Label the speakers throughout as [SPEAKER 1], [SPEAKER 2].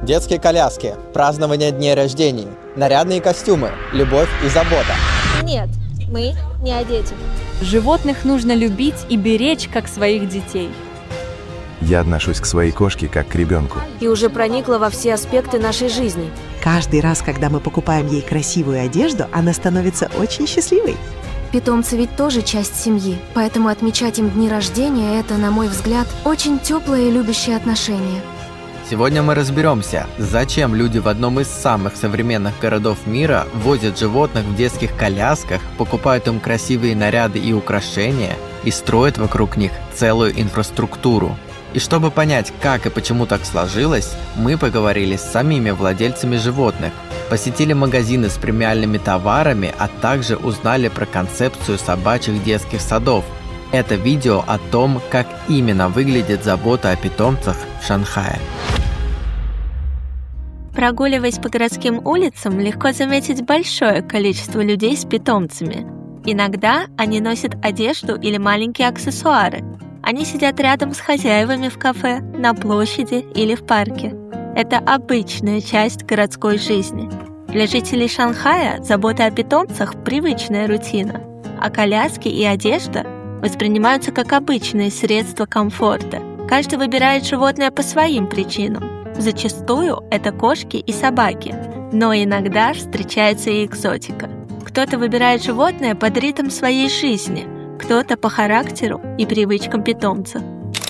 [SPEAKER 1] Детские коляски, празднование дней рождений, нарядные костюмы, любовь и забота.
[SPEAKER 2] Нет, мы не о детях.
[SPEAKER 3] Животных нужно любить и беречь, как своих детей.
[SPEAKER 4] Я отношусь к своей кошке как к ребенку.
[SPEAKER 5] И уже проникла во все аспекты нашей жизни.
[SPEAKER 6] Каждый раз, когда мы покупаем ей красивую одежду, она становится очень счастливой.
[SPEAKER 7] Питомцы ведь тоже часть семьи, поэтому отмечать им дни рождения – это, на мой взгляд, очень теплое и любящее отношение.
[SPEAKER 8] Сегодня мы разберемся, зачем люди в одном из самых современных городов мира возят животных в детских колясках, покупают им красивые наряды и украшения и строят вокруг них целую инфраструктуру. И чтобы понять, как и почему так сложилось, мы поговорили с самими владельцами животных, посетили магазины с премиальными товарами, а также узнали про концепцию собачьих детских садов. Это видео о том, как именно выглядит забота о питомцах в Шанхае.
[SPEAKER 2] Прогуливаясь по городским улицам, легко заметить большое количество людей с питомцами. Иногда они носят одежду или маленькие аксессуары. Они сидят рядом с хозяевами в кафе, на площади или в парке. Это обычная часть городской жизни. Для жителей Шанхая забота о питомцах – привычная рутина, а коляски и одежда воспринимаются как обычные средства комфорта. Каждый выбирает животное по своим причинам. Зачастую это кошки и собаки, но иногда встречается и экзотика. Кто-то выбирает животное под ритм своей жизни, кто-то по характеру и привычкам питомца.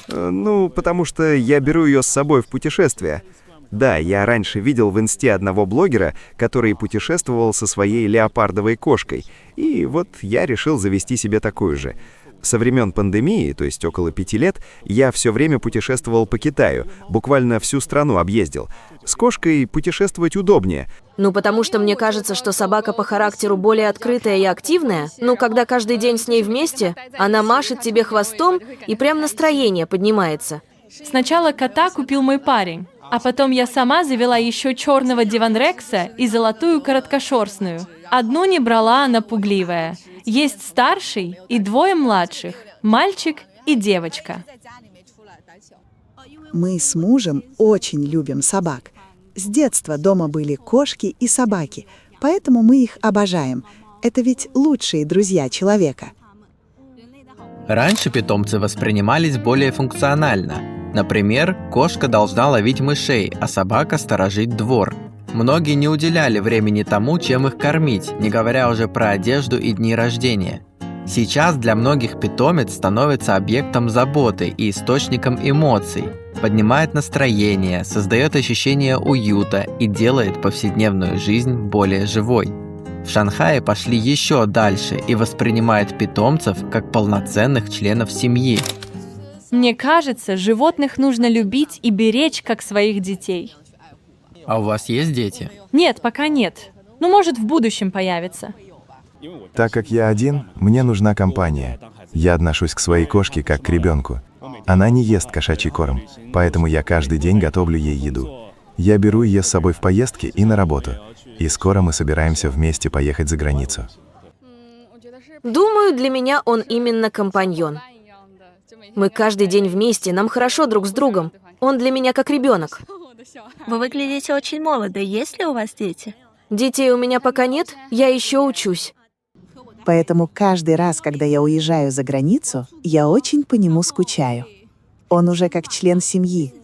[SPEAKER 4] Потому что я беру ее с собой в путешествие. Да, я раньше видел в инсте одного блогера, который путешествовал со своей леопардовой кошкой, и вот я решил завести себе такую же. Со времен пандемии, то есть около 5 лет, я все время путешествовал по Китаю, буквально всю страну объездил. С кошкой путешествовать удобнее.
[SPEAKER 5] Потому что мне кажется, что собака по характеру более открытая и активная, когда каждый день с ней вместе, она машет тебе хвостом и прям настроение поднимается.
[SPEAKER 3] Сначала кота купил мой парень, а потом я сама завела еще черного диванрекса и золотую короткошерстную. Одну не брала, она пугливая. Есть старший и 2 младших, мальчик и девочка.
[SPEAKER 6] Мы с мужем очень любим собак. С детства дома были кошки и собаки, поэтому мы их обожаем. Это ведь лучшие друзья человека.
[SPEAKER 8] Раньше питомцы воспринимались более функционально. Например, кошка должна ловить мышей, а собака сторожить двор. Многие не уделяли времени тому, чем их кормить, не говоря уже про одежду и дни рождения. Сейчас для многих питомец становится объектом заботы и источником эмоций, поднимает настроение, создает ощущение уюта и делает повседневную жизнь более живой. В Шанхае пошли еще дальше и воспринимают питомцев как полноценных членов семьи.
[SPEAKER 3] Мне кажется, животных нужно любить и беречь, как своих детей.
[SPEAKER 8] А у вас есть дети?
[SPEAKER 3] Нет, пока нет. Может, в будущем появится.
[SPEAKER 4] Так как я один, мне нужна компания. Я отношусь к своей кошке как к ребенку. Она не ест кошачий корм, поэтому я каждый день готовлю ей еду. Я беру ее с собой в поездки и на работу. И скоро мы собираемся вместе поехать за границу.
[SPEAKER 5] Думаю, для меня он именно компаньон. Мы каждый день вместе, нам хорошо друг с другом. Он для меня как ребенок.
[SPEAKER 2] Вы выглядите очень молодо. Есть ли у вас дети?
[SPEAKER 5] Детей у меня пока нет, я еще учусь.
[SPEAKER 6] Поэтому каждый раз, когда я уезжаю за границу, я очень по нему скучаю. Он уже как член семьи.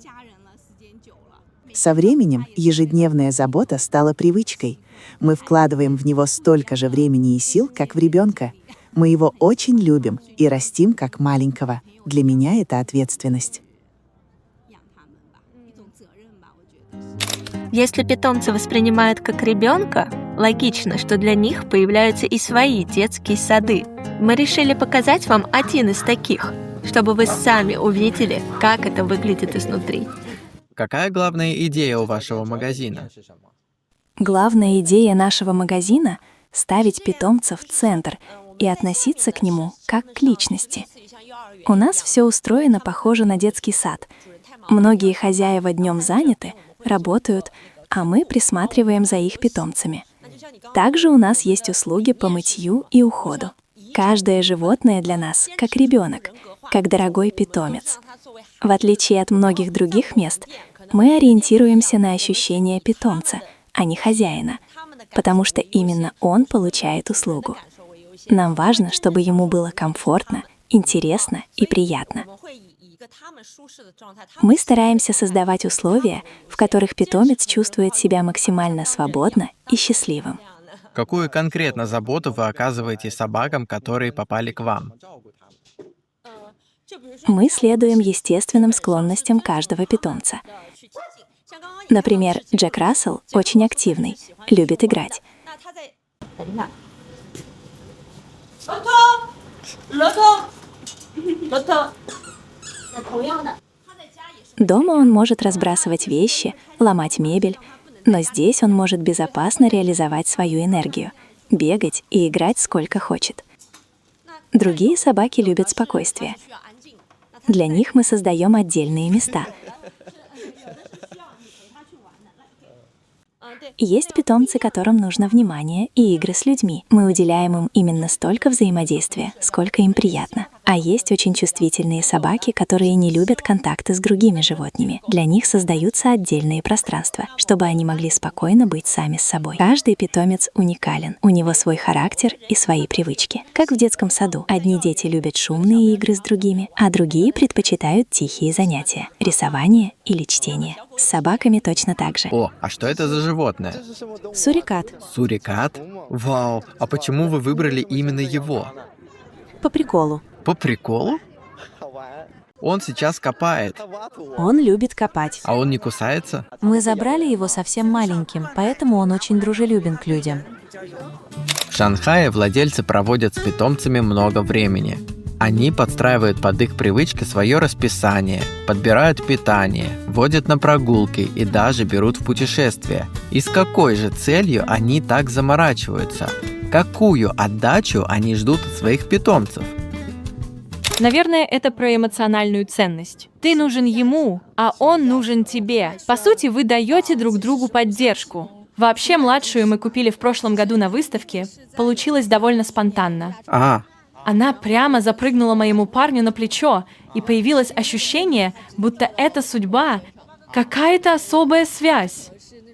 [SPEAKER 6] Со временем ежедневная забота стала привычкой. Мы вкладываем в него столько же времени и сил, как в ребенка. Мы его очень любим и растим как маленького. Для меня это ответственность.
[SPEAKER 2] Если питомцы воспринимают как ребенка, логично, что для них появляются и свои детские сады. Мы решили показать вам один из таких, чтобы вы сами увидели, как это выглядит изнутри.
[SPEAKER 8] Какая главная идея у вашего магазина?
[SPEAKER 9] Главная идея нашего магазина — ставить питомца в центр и относиться к нему как к личности. У нас все устроено похоже на детский сад. Многие хозяева днем заняты, работают, а мы присматриваем за их питомцами. Также у нас есть услуги по мытью и уходу. Каждое животное для нас как ребенок, как дорогой питомец. В отличие от многих других мест, Мы ориентируемся на ощущения питомца, а не хозяина, потому что именно он получает услугу. Нам важно, чтобы ему было комфортно, интересно и приятно. Мы стараемся создавать условия, в которых питомец чувствует себя максимально свободно и счастливым.
[SPEAKER 8] Какую конкретно заботу вы оказываете собакам, которые попали к вам?
[SPEAKER 9] Мы следуем естественным склонностям каждого питомца. Например, Джек Рассел очень активный, любит играть. Дома он может разбрасывать вещи, ломать мебель, но здесь он может безопасно реализовать свою энергию, бегать и играть сколько хочет. Другие собаки любят спокойствие. Для них мы создаем отдельные места. Есть питомцы, которым нужно внимание и игры с людьми. Мы уделяем им именно столько взаимодействия, сколько им приятно. А есть очень чувствительные собаки, которые не любят контакты с другими животными. Для них создаются отдельные пространства, чтобы они могли спокойно быть сами с собой. Каждый питомец уникален. У него свой характер и свои привычки. Как в детском саду. Одни дети любят шумные игры с другими, а другие предпочитают тихие занятия – рисование или чтение. С собаками точно так же.
[SPEAKER 8] О, а что это за животное?
[SPEAKER 10] Сурикат.
[SPEAKER 8] Сурикат? Вау, а почему вы выбрали именно его?
[SPEAKER 10] По приколу.
[SPEAKER 8] По приколу? Он сейчас копает.
[SPEAKER 10] Он любит копать.
[SPEAKER 8] А он не кусается?
[SPEAKER 10] Мы забрали его совсем маленьким, поэтому он очень дружелюбен к людям.
[SPEAKER 8] В Шанхае владельцы проводят с питомцами много времени. Они подстраивают под их привычки свое расписание, подбирают питание, водят на прогулки и даже берут в путешествия. И с какой же целью они так заморачиваются? Какую отдачу они ждут от своих питомцев?
[SPEAKER 3] Наверное, это про эмоциональную ценность. Ты нужен ему, а он нужен тебе. По сути, вы даете друг другу поддержку. Вообще, младшую мы купили в прошлом году на выставке. Получилось довольно спонтанно. Она прямо запрыгнула моему парню на плечо, и появилось ощущение, будто это судьба, какая-то особая связь.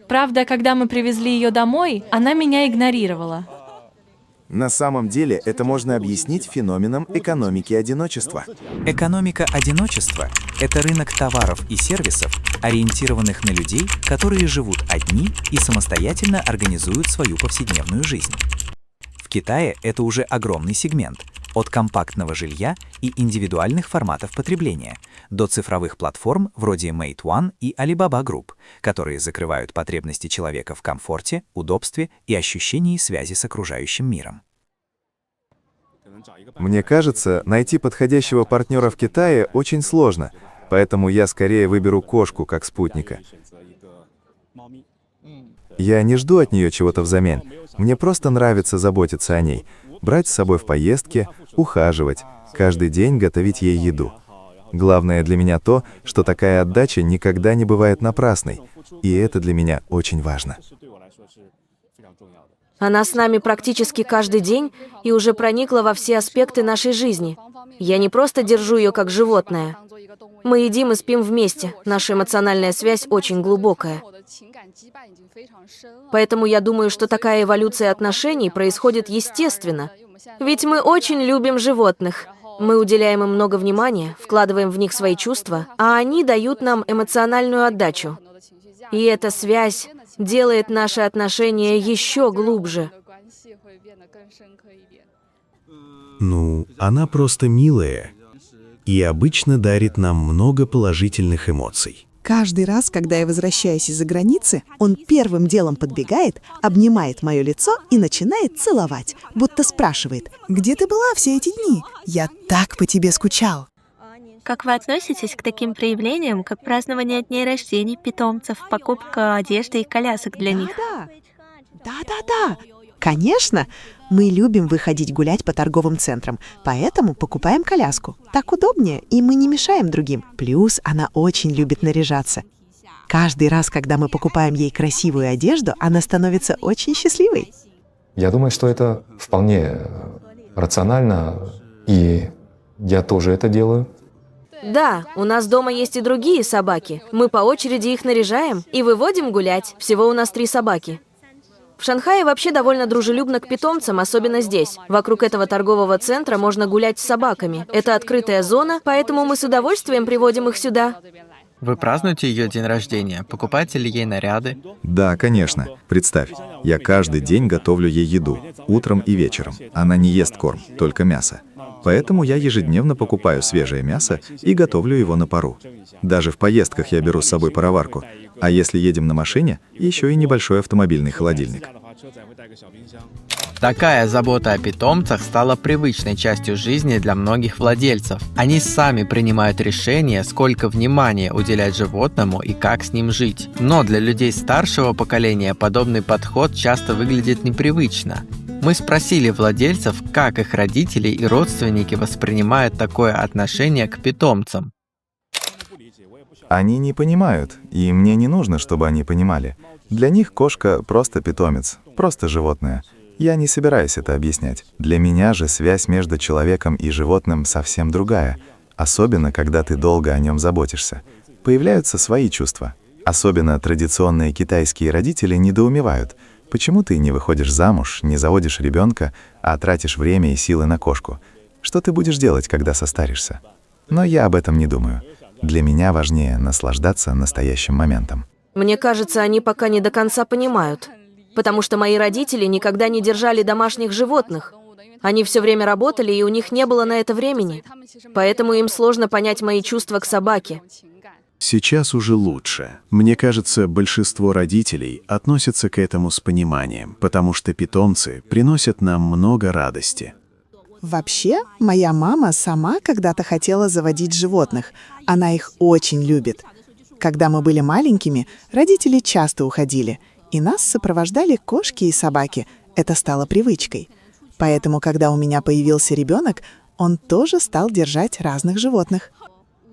[SPEAKER 3] Правда, когда мы привезли ее домой, она меня игнорировала.
[SPEAKER 11] На самом деле это можно объяснить феноменом экономики одиночества.
[SPEAKER 12] Экономика одиночества – это рынок товаров и сервисов, ориентированных на людей, которые живут одни и самостоятельно организуют свою повседневную жизнь. В Китае это уже огромный сегмент – от компактного жилья и индивидуальных форматов потребления до цифровых платформ вроде Meituan и Alibaba Group, которые закрывают потребности человека в комфорте, удобстве и ощущении связи с окружающим миром.
[SPEAKER 4] Мне кажется, найти подходящего партнера в Китае очень сложно, поэтому я скорее выберу кошку как спутника. Я не жду от нее чего-то взамен. Мне просто нравится заботиться о ней, брать с собой в поездки, ухаживать, каждый день готовить ей еду. Главное для меня то, что такая отдача никогда не бывает напрасной, и это для меня очень важно.
[SPEAKER 5] Она с нами практически каждый день и уже проникла во все аспекты нашей жизни. Я не просто держу ее как животное. Мы едим и спим вместе, наша эмоциональная связь очень глубокая. Поэтому я думаю, что такая эволюция отношений происходит естественно. Ведь мы очень любим животных. Мы уделяем им много внимания, вкладываем в них свои чувства, а они дают нам эмоциональную отдачу. И эта связь делает наши отношения еще глубже.
[SPEAKER 13] Ну, она просто милая и обычно дарит нам много положительных эмоций.
[SPEAKER 6] Каждый раз, когда я возвращаюсь из-за границы, он первым делом подбегает, обнимает мое лицо и начинает целовать, будто спрашивает: «Где ты была все эти дни? Я так по тебе скучал».
[SPEAKER 2] Как вы относитесь к таким проявлениям, как празднование дней рождений питомцев, покупка одежды и колясок для них?
[SPEAKER 6] Да. Конечно, мы любим выходить гулять по торговым центрам, поэтому покупаем коляску. Так удобнее, и мы не мешаем другим. Плюс она очень любит наряжаться. Каждый раз, когда мы покупаем ей красивую одежду, она становится очень счастливой.
[SPEAKER 14] Я думаю, что это вполне рационально, и я тоже это делаю.
[SPEAKER 5] Да, у нас дома есть и другие собаки. Мы по очереди их наряжаем и выводим гулять. Всего у нас 3 собаки. В Шанхае вообще довольно дружелюбно к питомцам, особенно здесь. Вокруг этого торгового центра можно гулять с собаками. Это открытая зона, поэтому мы с удовольствием приводим их сюда.
[SPEAKER 8] Вы празднуете ее день рождения? Покупаете ли ей наряды?
[SPEAKER 11] Да, конечно. Представь, я каждый день готовлю ей еду, утром и вечером. Она не ест корм, только мясо. Поэтому я ежедневно покупаю свежее мясо и готовлю его на пару. Даже в поездках я беру с собой пароварку, а если едем на машине, еще и небольшой автомобильный холодильник.
[SPEAKER 8] Такая забота о питомцах стала привычной частью жизни для многих владельцев. Они сами принимают решение, сколько внимания уделять животному и как с ним жить. Но для людей старшего поколения подобный подход часто выглядит непривычно. Мы спросили владельцев, как их родители и родственники воспринимают такое отношение к питомцам.
[SPEAKER 11] Они не понимают, и мне не нужно, чтобы они понимали. Для них кошка просто питомец, просто животное. Я не собираюсь это объяснять. Для меня же связь между человеком и животным совсем другая, особенно когда ты долго о нем заботишься. Появляются свои чувства. Особенно традиционные китайские родители недоумевают, почему ты не выходишь замуж, не заводишь ребенка, а тратишь время и силы на кошку. Что ты будешь делать, когда состаришься? Но я об этом не думаю. Для меня важнее наслаждаться настоящим моментом.
[SPEAKER 5] Мне кажется, они пока не до конца понимают. Потому что мои родители никогда не держали домашних животных. Они все время работали, и у них не было на это времени. Поэтому им сложно понять мои чувства к собаке.
[SPEAKER 13] Сейчас уже лучше. Мне кажется, большинство родителей относятся к этому с пониманием, потому что питомцы приносят нам много радости.
[SPEAKER 6] Вообще, моя мама сама когда-то хотела заводить животных. Она их очень любит. Когда мы были маленькими, родители часто уходили, и нас сопровождали кошки и собаки. Это стало привычкой. Поэтому, когда у меня появился ребенок, он тоже стал держать разных животных.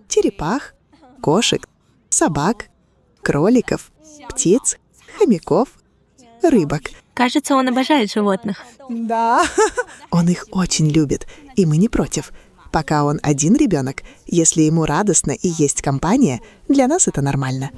[SPEAKER 6] Черепах, кошек, собак, кроликов, птиц, хомяков, рыбок.
[SPEAKER 2] Кажется, он обожает животных.
[SPEAKER 6] Да. Он их очень любит, и мы не против. Пока он один ребенок, если ему радостно и есть компания, для нас это нормально.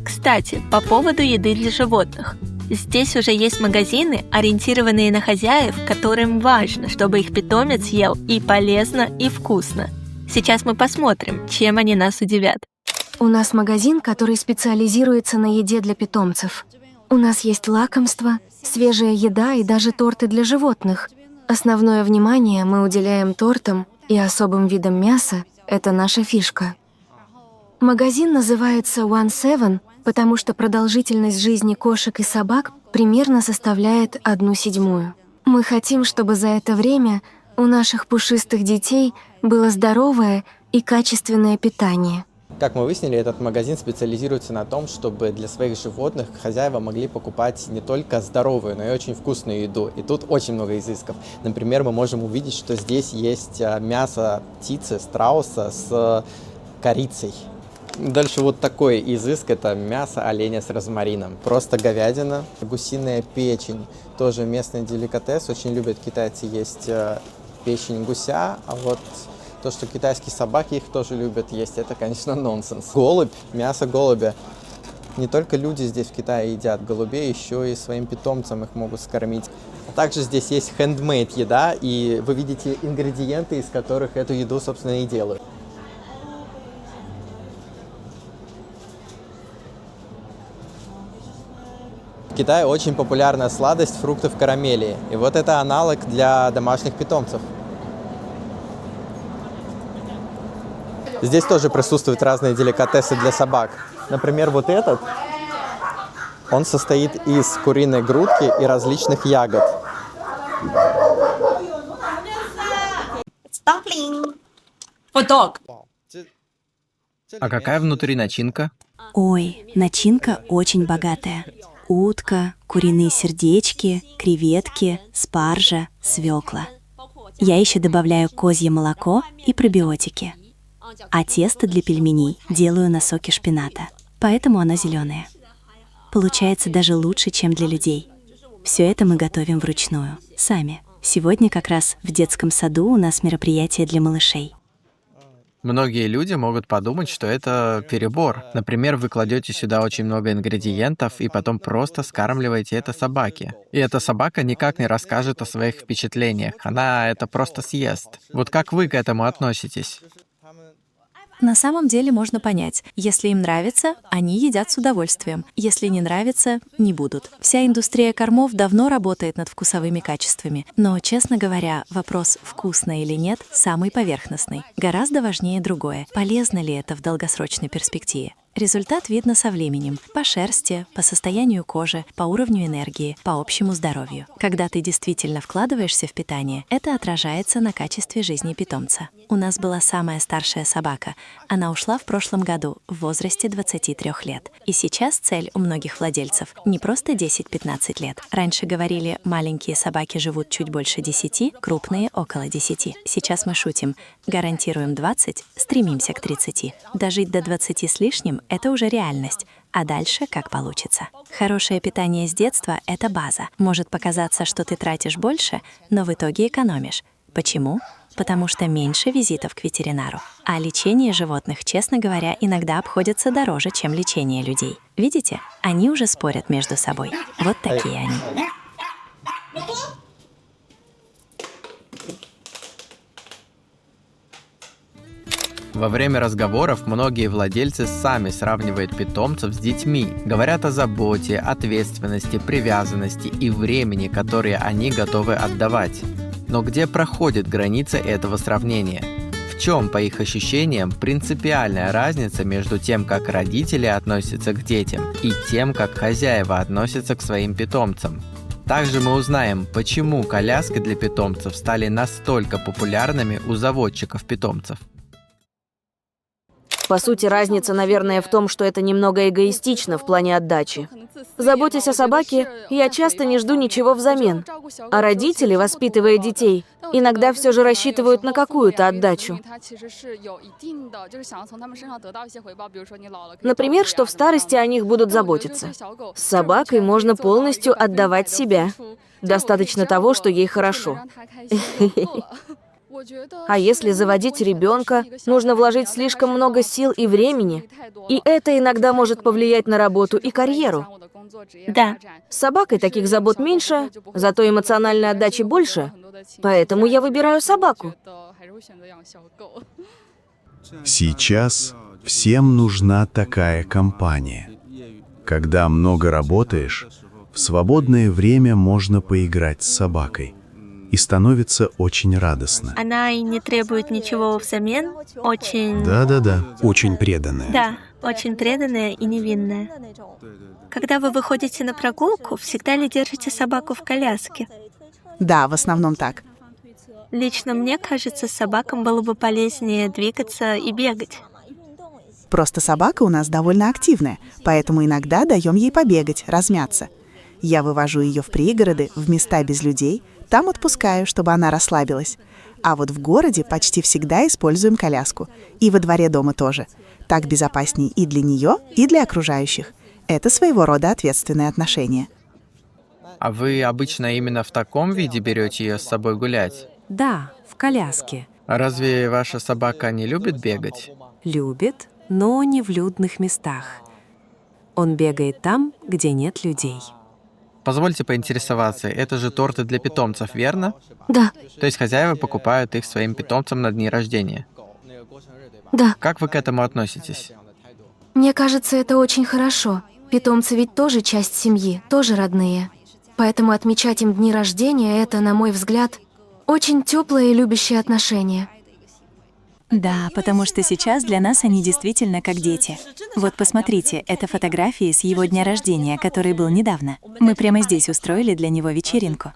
[SPEAKER 2] Кстати, по поводу еды для животных. Здесь уже есть магазины, ориентированные на хозяев, которым важно, чтобы их питомец ел и полезно, и вкусно. Сейчас мы посмотрим, чем они нас удивят.
[SPEAKER 7] У нас магазин, который специализируется на еде для питомцев. У нас есть лакомства, свежая еда и даже торты для животных. Основное внимание мы уделяем тортам и особым видам мяса – это наша фишка. Магазин называется One Seven, потому что продолжительность жизни кошек и собак примерно составляет 1/7. Мы хотим, чтобы за это время у наших пушистых детей было здоровое и качественное питание.
[SPEAKER 1] Как мы выяснили, этот магазин специализируется на том, чтобы для своих животных хозяева могли покупать не только здоровую, но и очень вкусную еду. И тут очень много изысков. Например, мы можем увидеть, что здесь есть мясо птицы, страуса с корицей. Дальше вот такой изыск – это мясо оленя с розмарином. Просто говядина, гусиная печень, тоже местный деликатес. Очень любят китайцы есть печень гуся, а вот то, что китайские собаки их тоже любят есть, это, конечно, нонсенс. Голубь, мясо голубя. Не только люди здесь в Китае едят голубей, еще и своим питомцам их могут скормить. Также здесь есть handmade еда, и вы видите ингредиенты, из которых эту еду, собственно, и делают. В Китае очень популярна сладость фруктов карамели, и вот это аналог для домашних питомцев. Здесь тоже присутствуют разные деликатесы для собак. Например, вот этот, он состоит из куриной грудки и различных ягод.
[SPEAKER 8] А какая внутри начинка?
[SPEAKER 9] Ой, начинка очень богатая. Утка, куриные сердечки, креветки, спаржа, свекла. Я еще добавляю козье молоко и пробиотики. А тесто для пельменей делаю на соке шпината, поэтому оно зеленое. Получается даже лучше, чем для людей. Все это мы готовим вручную, сами. Сегодня как раз в детском саду у нас мероприятие для малышей.
[SPEAKER 8] Многие люди могут подумать, что это перебор. Например, вы кладете сюда очень много ингредиентов и потом просто скармливаете это собаке. И эта собака никак не расскажет о своих впечатлениях. Она это просто съест. Вот как вы к этому относитесь?
[SPEAKER 9] На самом деле можно понять, если им нравится, они едят с удовольствием. Если не нравится, не будут. Вся индустрия кормов давно работает над вкусовыми качествами. Но, честно говоря, вопрос, вкусно или нет, самый поверхностный. Гораздо важнее другое. Полезно ли это в долгосрочной перспективе? Результат видно со временем, по шерсти, по состоянию кожи, по уровню энергии, по общему здоровью. Когда ты действительно вкладываешься в питание, это отражается на качестве жизни питомца. У нас была самая старшая собака. Она ушла в прошлом году в возрасте 23 лет. И сейчас цель у многих владельцев не просто 10-15 лет. Раньше говорили, маленькие собаки живут чуть больше 10, крупные около 10. Сейчас мы шутим, гарантируем 20, стремимся к 30. Дожить до 20 с лишним — это уже реальность, а дальше как получится. Хорошее питание с детства — это база. Может показаться, что ты тратишь больше, но в итоге экономишь. Почему? Потому что меньше визитов к ветеринару. А лечение животных, честно говоря, иногда обходится дороже, чем лечение людей. Видите? Они уже спорят между собой. Вот такие они.
[SPEAKER 8] Во время разговоров многие владельцы сами сравнивают питомцев с детьми, говорят о заботе, ответственности, привязанности и времени, которые они готовы отдавать. Но где проходит граница этого сравнения? В чем, по их ощущениям, принципиальная разница между тем, как родители относятся к детям, и тем, как хозяева относятся к своим питомцам? Также мы узнаем, почему коляски для питомцев стали настолько популярными у заводчиков питомцев.
[SPEAKER 5] По сути, разница, наверное, в том, что это немного эгоистично в плане отдачи. Заботясь о собаке, я часто не жду ничего взамен. А родители, воспитывая детей, иногда все же рассчитывают на какую-то отдачу. Например, что в старости о них будут заботиться. С собакой можно полностью отдавать себя. Достаточно того, что ей хорошо. А если заводить ребенка, нужно вложить слишком много сил и времени, и это иногда может повлиять на работу и карьеру.
[SPEAKER 2] Да.
[SPEAKER 5] С собакой таких забот меньше, зато эмоциональной отдачи больше, поэтому я выбираю собаку.
[SPEAKER 13] Сейчас всем нужна такая компания. Когда много работаешь, в свободное время можно поиграть с собакой. И становится очень радостно.
[SPEAKER 2] Она и не требует ничего взамен, очень...
[SPEAKER 13] Да-да-да, очень преданная.
[SPEAKER 2] Да, очень преданная и невинная. Когда вы выходите на прогулку, всегда ли держите собаку в коляске?
[SPEAKER 6] Да, в основном так.
[SPEAKER 2] Лично мне кажется, собакам было бы полезнее двигаться и бегать.
[SPEAKER 6] Просто собака у нас довольно активная, поэтому иногда даем ей побегать, размяться. Я вывожу ее в пригороды, в места без людей, там отпускаю, чтобы она расслабилась. А вот в городе почти всегда используем коляску. И во дворе дома тоже. Так безопасней и для нее, и для окружающих. Это своего рода ответственное отношение.
[SPEAKER 8] А вы обычно именно в таком виде берете ее с собой гулять?
[SPEAKER 10] Да, в коляске.
[SPEAKER 8] А разве ваша собака не любит бегать?
[SPEAKER 10] Любит, но не в людных местах. Он бегает там, где нет людей.
[SPEAKER 8] Позвольте поинтересоваться, это же торты для питомцев, верно?
[SPEAKER 7] Да.
[SPEAKER 8] То есть хозяева покупают их своим питомцам на дни рождения?
[SPEAKER 7] Да.
[SPEAKER 8] Как вы к этому относитесь?
[SPEAKER 7] Мне кажется, это очень хорошо. Питомцы ведь тоже часть семьи, тоже родные. Поэтому отмечать им дни рождения — это, на мой взгляд, очень теплое и любящее отношение.
[SPEAKER 9] Да, потому что сейчас для нас они действительно как дети. Вот посмотрите, это фотографии с его дня рождения, который был недавно. Мы прямо здесь устроили для него вечеринку.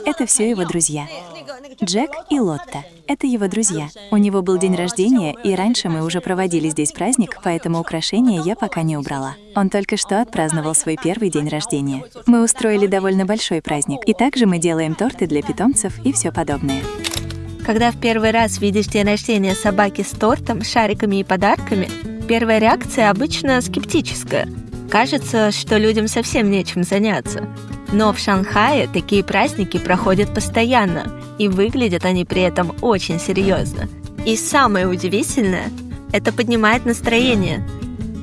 [SPEAKER 9] Это все его друзья. Джек и Лотта. Это его друзья. У него был день рождения, и раньше мы уже проводили здесь праздник, поэтому украшения я пока не убрала. Он только что отпраздновал свой первый день рождения. Мы устроили довольно большой праздник, и также мы делаем торты для питомцев и все подобное.
[SPEAKER 2] Когда в первый раз видишь день рождения собаки с тортом, шариками и подарками, первая реакция обычно скептическая. Кажется, что людям совсем нечем заняться. Но в Шанхае такие праздники проходят постоянно, и выглядят они при этом очень серьезно. И самое удивительное, это поднимает настроение.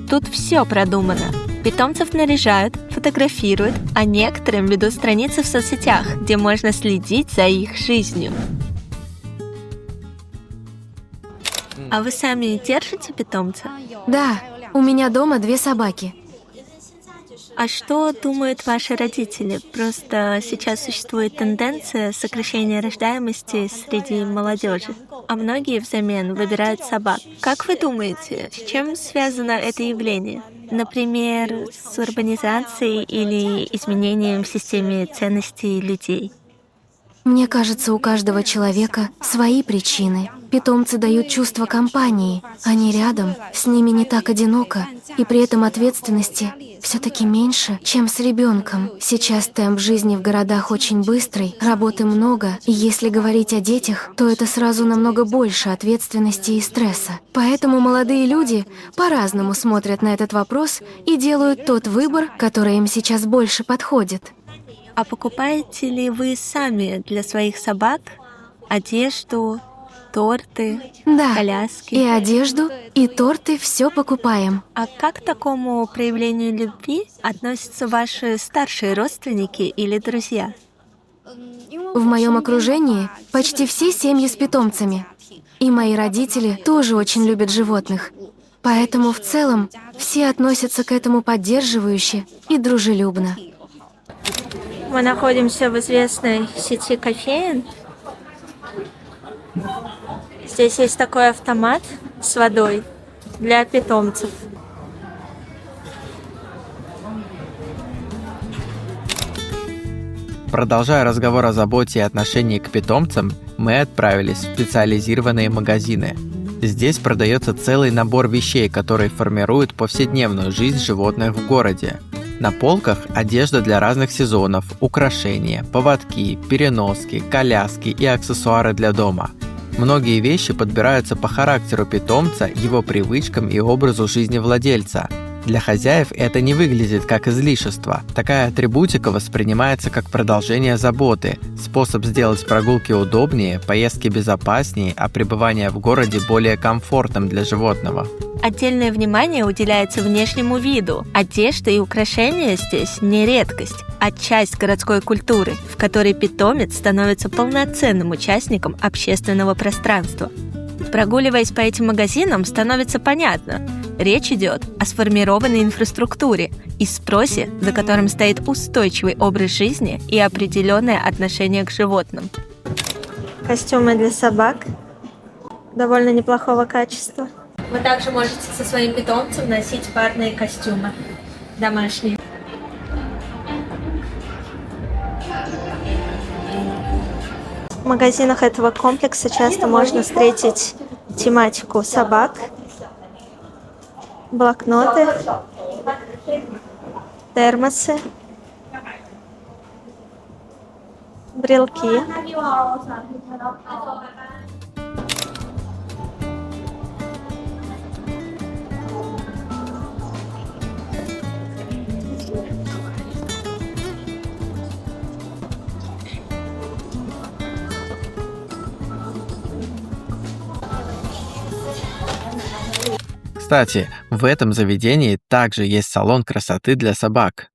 [SPEAKER 2] Тут все продумано. Питомцев наряжают, фотографируют, а некоторым ведут страницы в соцсетях, где можно следить за их жизнью. А вы сами держите питомца?
[SPEAKER 7] Да, у меня дома 2 собаки.
[SPEAKER 2] А что думают ваши родители? Просто сейчас существует тенденция сокращения рождаемости среди молодежи, а многие взамен выбирают собак. Как вы думаете, с чем связано это явление? Например, с урбанизацией или изменением в системе ценностей людей?
[SPEAKER 7] Мне кажется, у каждого человека свои причины. Питомцы дают чувство компании. Они рядом, с ними не так одиноко, и при этом ответственности все-таки меньше, чем с ребенком. Сейчас темп жизни в городах очень быстрый, работы много, и если говорить о детях, то это сразу намного больше ответственности и стресса. Поэтому молодые люди по-разному смотрят на этот вопрос и делают тот выбор, который им сейчас больше подходит.
[SPEAKER 2] А покупаете ли вы сами для своих собак одежду, торты,
[SPEAKER 7] Да,
[SPEAKER 2] коляски?
[SPEAKER 7] и одежду, и торты все покупаем.
[SPEAKER 2] А как к такому проявлению любви относятся ваши старшие родственники или друзья?
[SPEAKER 7] В моем окружении почти все семьи с питомцами. И мои родители тоже очень любят животных. Поэтому в целом все относятся к этому поддерживающе и дружелюбно.
[SPEAKER 2] Мы находимся в известной сети кофеен. Здесь есть такой автомат с водой для питомцев.
[SPEAKER 8] Продолжая разговор о заботе и отношении к питомцам, мы отправились в специализированные магазины. Здесь продается целый набор вещей, которые формируют повседневную жизнь животных в городе. На полках одежда для разных сезонов, украшения, поводки, переноски, коляски и аксессуары для дома. Многие вещи подбираются по характеру питомца, его привычкам и образу жизни владельца. Для хозяев это не выглядит как излишество. Такая атрибутика воспринимается как продолжение заботы, способ сделать прогулки удобнее, поездки безопаснее, а пребывание в городе более комфортным для животного.
[SPEAKER 2] Отдельное внимание уделяется внешнему виду. Одежда и украшения здесь не редкость, а часть городской культуры, в которой питомец становится полноценным участником общественного пространства. Прогуливаясь по этим магазинам, становится понятно – речь идет о сформированной инфраструктуре и спросе, за которым стоит устойчивый образ жизни и определенное отношение к животным. Костюмы для собак довольно неплохого качества. Вы также можете со своим питомцем носить парные костюмы домашние. В магазинах этого комплекса часто можно встретить тематику собак, блокноты, термосы, брелки.
[SPEAKER 8] Кстати, в этом заведении также есть салон красоты для собак.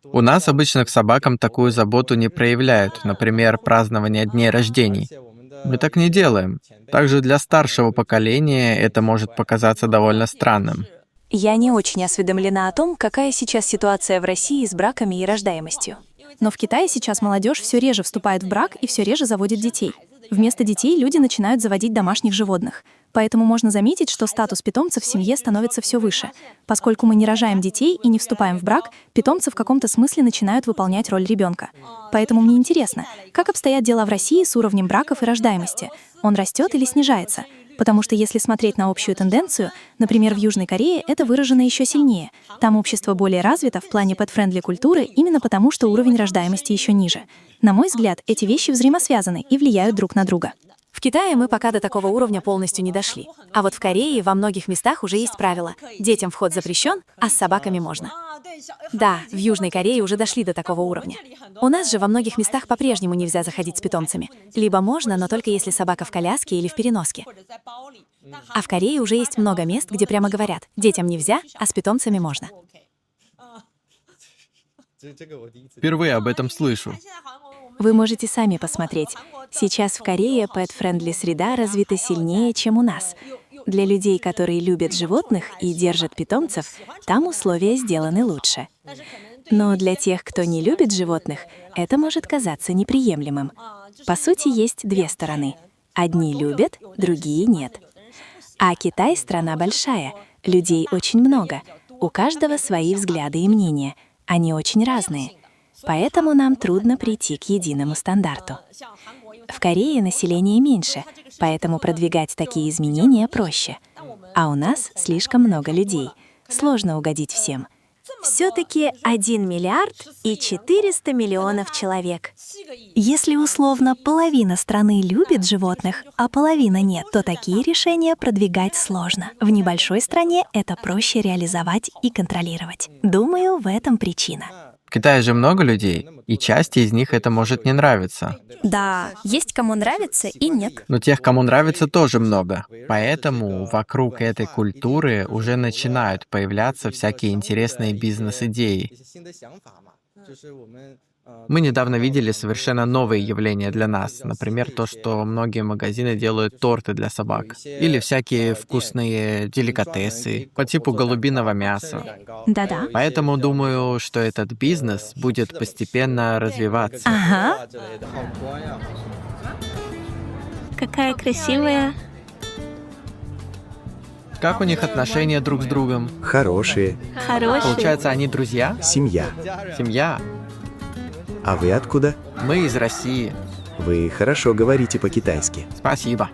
[SPEAKER 8] У нас обычно к собакам такую заботу не проявляют, например, празднование дней рождений. Мы так не делаем. Также для старшего поколения это может показаться довольно странным.
[SPEAKER 9] Я не очень осведомлена о том, какая сейчас ситуация в России с браками и рождаемостью. Но в Китае сейчас молодежь все реже вступает в брак и все реже заводит детей. Вместо детей люди начинают заводить домашних животных. Поэтому можно заметить, что статус питомца в семье становится все выше. Поскольку мы не рожаем детей и не вступаем в брак, питомцы в каком-то смысле начинают выполнять роль ребенка. Поэтому мне интересно, как обстоят дела в России с уровнем браков и рождаемости? Он растет или снижается? Потому что если смотреть на общую тенденцию, например, в Южной Корее это выражено еще сильнее. Там общество более развито в плане pet-friendly культуры именно потому, что уровень рождаемости еще ниже. На мой взгляд, эти вещи взаимосвязаны и влияют друг на друга. В Китае мы пока до такого уровня полностью не дошли. А вот в Корее во многих местах уже есть правило. Детям вход запрещен, а с собаками можно. Да, в Южной Корее уже дошли до такого уровня. У нас же во многих местах по-прежнему нельзя заходить с питомцами. Либо можно, но только если собака в коляске или в переноске. А в Корее уже есть много мест, где прямо говорят, детям нельзя, а с питомцами можно.
[SPEAKER 8] Впервые об этом слышу.
[SPEAKER 9] Вы можете сами посмотреть. Сейчас в Корее pet-friendly среда развита сильнее, чем у нас. Для людей, которые любят животных и держат питомцев, там условия сделаны лучше. Но для тех, кто не любит животных, это может казаться неприемлемым. По сути, есть две стороны. Одни любят, другие нет. А Китай — страна большая, людей очень много. У каждого свои взгляды и мнения. Они очень разные. Поэтому нам трудно прийти к единому стандарту. В Корее население меньше, поэтому продвигать такие изменения проще. А у нас слишком много людей. Сложно угодить всем.
[SPEAKER 2] Все-таки 1 миллиард и 400 миллионов человек. Если условно половина страны любит животных, а половина нет, то такие решения продвигать сложно. В небольшой стране это проще реализовать и контролировать. Думаю, в этом причина.
[SPEAKER 8] В Китае же много людей, и части из них это может не нравиться.
[SPEAKER 2] Да, есть кому нравится и нет.
[SPEAKER 8] Но тех, кому нравится, тоже много. Поэтому вокруг этой культуры уже начинают появляться всякие интересные бизнес-идеи. Мы недавно видели совершенно новые явления для нас. Например, то, что многие магазины делают торты для собак. Или всякие вкусные деликатесы по типу голубиного мяса.
[SPEAKER 2] Да-да.
[SPEAKER 8] Поэтому думаю, что этот бизнес будет постепенно развиваться.
[SPEAKER 2] Ага. Какая красивая.
[SPEAKER 8] Как у них отношения друг с другом?
[SPEAKER 15] Хорошие.
[SPEAKER 2] Хорошие.
[SPEAKER 8] Получается, они друзья?
[SPEAKER 15] Семья.
[SPEAKER 8] Семья.
[SPEAKER 15] А вы откуда?
[SPEAKER 8] Мы из России.
[SPEAKER 15] Вы хорошо говорите по-китайски.
[SPEAKER 8] Спасибо.